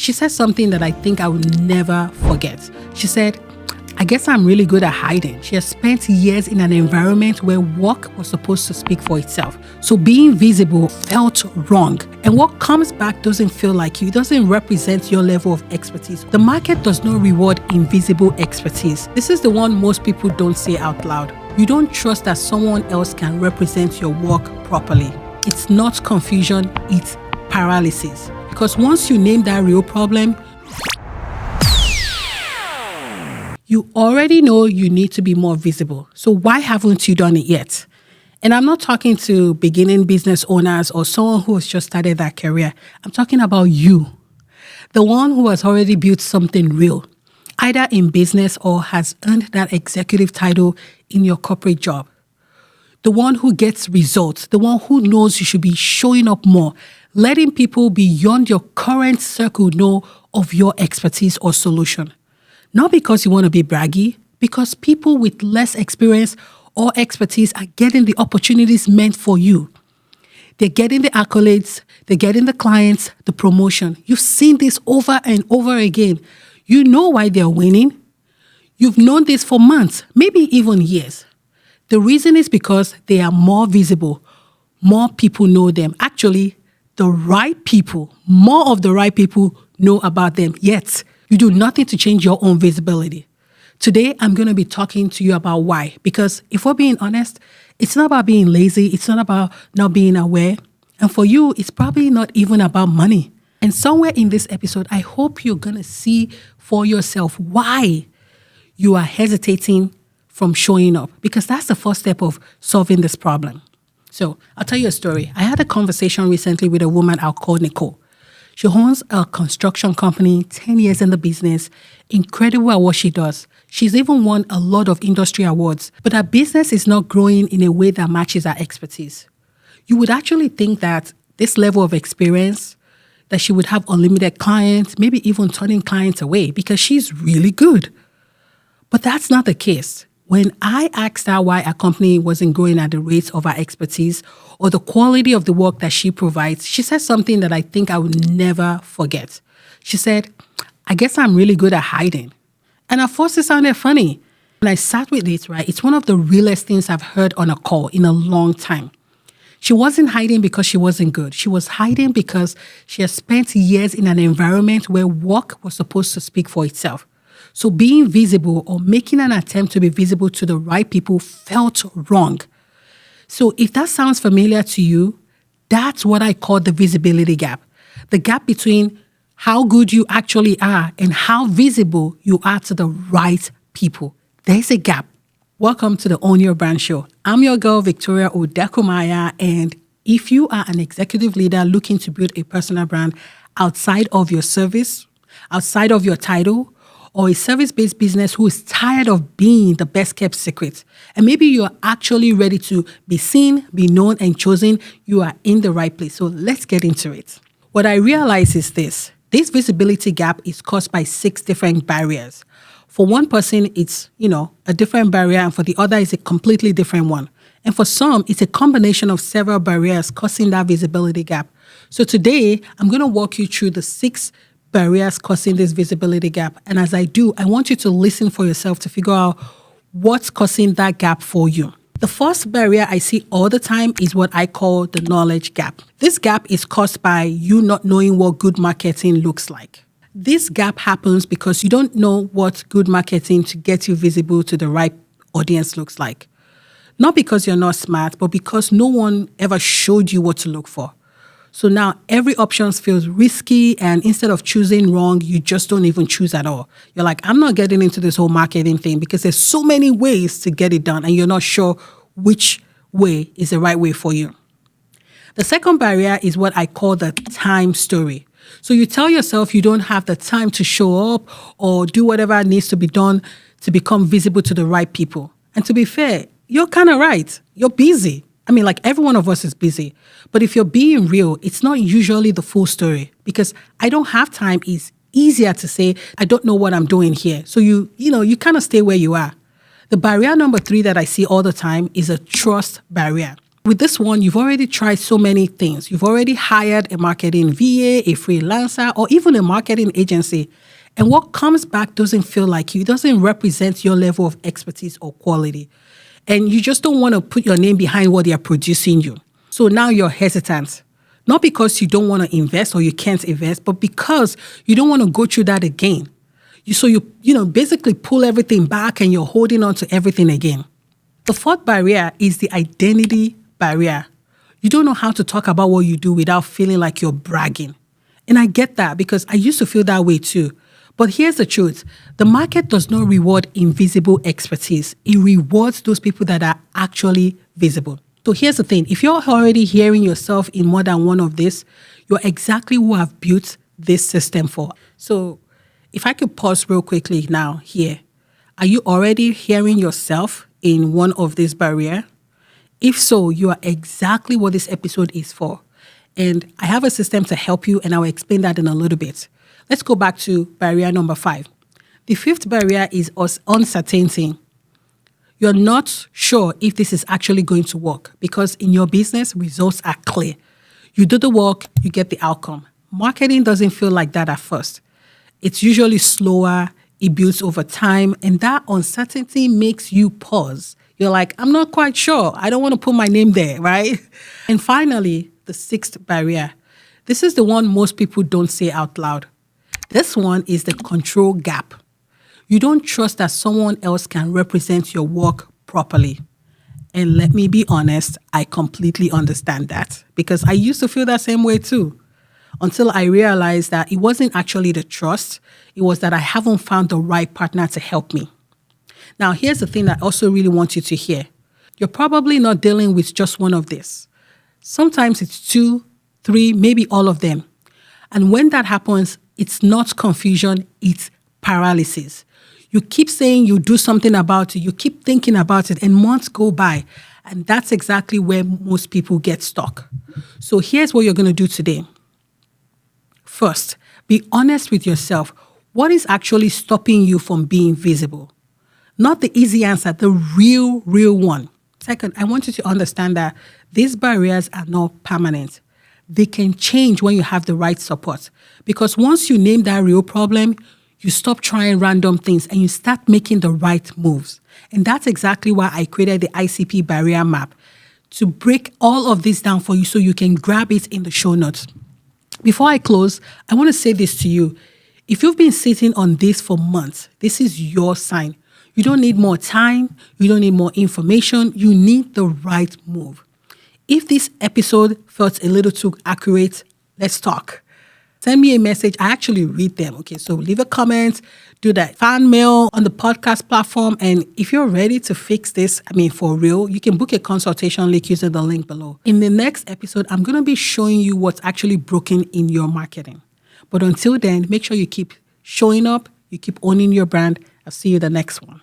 She said something that I think I would never forget. She said, I guess I'm really good at hiding. She has spent years in an environment where work was supposed to speak for itself. So being visible felt wrong. And what comes back doesn't feel like you. It doesn't represent your level of expertise. The market does not reward invisible expertise. This is the one most people don't say out loud. You don't trust that someone else can represent your work properly. It's not confusion, it's paralysis. Because once you name that real problem, you already know you need to be more visible. So why haven't you done it yet? And I'm not talking to beginning business owners or someone who has just started that career. I'm talking about you, the one who has already built something real, either in business or has earned that executive title in your corporate job. The one who gets results, the one who knows you should be showing up more, letting people beyond your current circle know of your expertise or solution. Not because you want to be braggy, because people with less experience or expertise are getting the opportunities meant for you. They're getting the accolades, they're getting the clients, the promotion. You've seen this over and over again. You know why they're winning. You've known this for months, maybe even years. The reason is because they are more visible. More people know them. Actually, the right people, more of the right people know about them. Yet, you do nothing to change your own visibility. Today, I'm going to be talking to you about why. Because if we're being honest, it's not about being lazy. It's not about not being aware. And for you, it's probably not even about money. And somewhere in this episode, I hope you're going to see for yourself why you are hesitating from showing up. Because that's the first step of solving this problem. So I'll tell you a story. I had a conversation recently with a woman I'll call Nicole. She owns a construction company, 10 years in the business, incredible at what she does. She's even won a lot of industry awards, but her business is not growing in a way that matches her expertise. You would actually think that this level of experience, that she would have unlimited clients, maybe even turning clients away because she's really good. But that's not the case. When I asked her why her company wasn't growing at the rate of her expertise or the quality of the work that she provides, she said something that I think I would never forget. She said, I guess I'm really good at hiding. And at first it sounded funny. When I sat with it, right, it's one of the realest things I've heard on a call in a long time. She wasn't hiding because she wasn't good. She was hiding because she has spent years in an environment where work was supposed to speak for itself. So being visible or making an attempt to be visible to the right people felt wrong. So if that sounds familiar to you, that's what I call the visibility gap. The gap between how good you actually are and how visible you are to the right people. There's a gap. Welcome to the Own Your Brand Show. I'm your girl, Victoria Odekomaya, and if you are an executive leader looking to build a personal brand outside of your service, outside of your title, or a service-based business who is tired of being the best-kept secret, and maybe you're actually ready to be seen, be known, and chosen, you are in the right place. So let's get into it. What I realize is this visibility gap is caused by 6 different barriers. For one person, it's, a different barrier, and for the other, it's a completely different one. And for some, it's a combination of several barriers causing that visibility gap. So today, I'm going to walk you through the 6 barriers causing this visibility gap. And as I do, I want you to listen for yourself to figure out what's causing that gap for you. The first barrier I see all the time is what I call the knowledge gap. This gap is caused by you not knowing what good marketing looks like. This gap happens because you don't know what good marketing to get you visible to the right audience looks like. Not because you're not smart, but because no one ever showed you what to look for. So now every option feels risky, and instead of choosing wrong, you just don't even choose at all. You're like, I'm not getting into this whole marketing thing because there's so many ways to get it done and you're not sure which way is the right way for you. The second barrier is what I call the time story. So you tell yourself you don't have the time to show up or do whatever needs to be done to become visible to the right people. And to be fair, you're kind of right. You're busy. Like every one of us is busy. But if you're being real, it's not usually the full story because I don't have time is easier to say, I don't know what I'm doing here. So you kind of stay where you are. The barrier number 3 that I see all the time is a trust barrier. With this one, you've already tried so many things. You've already hired a marketing VA, a freelancer, or even a marketing agency. And what comes back doesn't feel like you. It doesn't represent your level of expertise or quality. And you just don't want to put your name behind what they are producing you. So now you're hesitant. Not because you don't want to invest or you can't invest, but because you don't want to go through that again. You basically pull everything back and you're holding on to everything again. The fourth barrier is the identity barrier. You don't know how to talk about what you do without feeling like you're bragging. And I get that because I used to feel that way too. But here's the truth. The market does not reward invisible expertise. It rewards those people that are actually visible. So here's the thing. If you're already hearing yourself in more than one of this, you're exactly who I've built this system for. So if I could pause real quickly now here. Are you already hearing yourself in one of these barriers? If so, you are exactly what this episode is for. And I have a system to help you, and I'll explain that in a little bit. Let's go back to barrier number 5. The fifth barrier is uncertainty. You're not sure if this is actually going to work because in your business, results are clear. You do the work, you get the outcome. Marketing doesn't feel like that at first. It's usually slower, it builds over time, and that uncertainty makes you pause. You're like, I'm not quite sure. I don't want to put my name there, right? And finally, the sixth barrier. This is the one most people don't say out loud. This one is the control gap. You don't trust that someone else can represent your work properly. And let me be honest, I completely understand that because I used to feel that same way too. Until I realized that it wasn't actually the trust, it was that I haven't found the right partner to help me. Now, here's the thing that I also really want you to hear. You're probably not dealing with just one of this. Sometimes it's 2, 3, maybe all of them. And when that happens, it's not confusion, it's paralysis. You keep saying you do something about it, you keep thinking about it, and months go by. And that's exactly where most people get stuck. So here's what you're going to do today. First, be honest with yourself. What is actually stopping you from being visible? Not the easy answer, the real one. Second, I want you to understand that these barriers are not permanent. They can change when you have the right support. Because once you name that real problem, you stop trying random things and you start making the right moves. And that's exactly why I created the ICP barrier map, to break all of this down for you so you can grab it in the show notes. Before I close, I want to say this to you. If you've been sitting on this for months, this is your sign. You don't need more time. You don't need more information. You need the right move. If this episode felt a little too accurate, let's talk. Send me a message. I actually read them. Okay, so leave a comment, do that fan mail on the podcast platform. And if you're ready to fix this, for real, you can book a consultation link using the link below. In the next episode, I'm going to be showing you what's actually broken in your marketing. But until then, make sure you keep showing up, you keep owning your brand. I'll see you the next one.